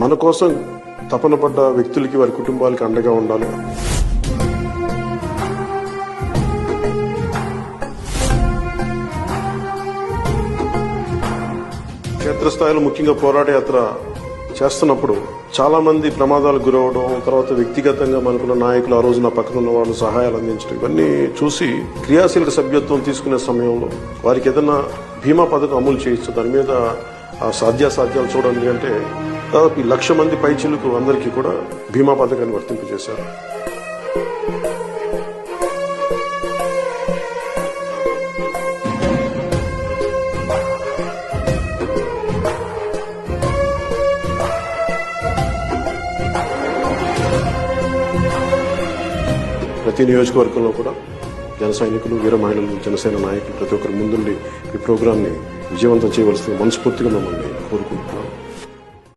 మన కోసం తపన పడ్డ వ్యక్తులకి వారి కుటుంబాలకి అండగా ఉండాలి. క్షేత్రస్థాయిలో ముఖ్యంగా పోరాట యాత్ర చేస్తున్నప్పుడు చాలా మంది ప్రమాదాలకు గురవడం, తర్వాత వ్యక్తిగతంగా మనకున్న నాయకులు ఆ రోజు నా పక్కన ఉన్న వాళ్ళు సహాయాలు అందించడం, ఇవన్నీ చూసి క్రియాశీలక సభ్యత్వం తీసుకునే సమయంలో వారికి ఏదైనా బీమా పథకం అమలు చేయొచ్చు, దాని మీద సాధ్యాసాధ్యాలు చూడండి అంటే దాదాపు 1,00,000 మంది పైచిలకు అందరికీ కూడా బీమా పథకాన్ని వర్తింపజేశారు. ప్రతి నియోజకవర్గంలో కూడా జన సైనికులు, వీర మహిళలు, జనసేన నాయకులు ప్రతి ఒక్కరు ముందుండి ఈ ప్రోగ్రాంని విజయవంతం చేయవలసింది మనస్ఫూర్తిగా మిమ్మల్ని కోరుకుంటున్నాను.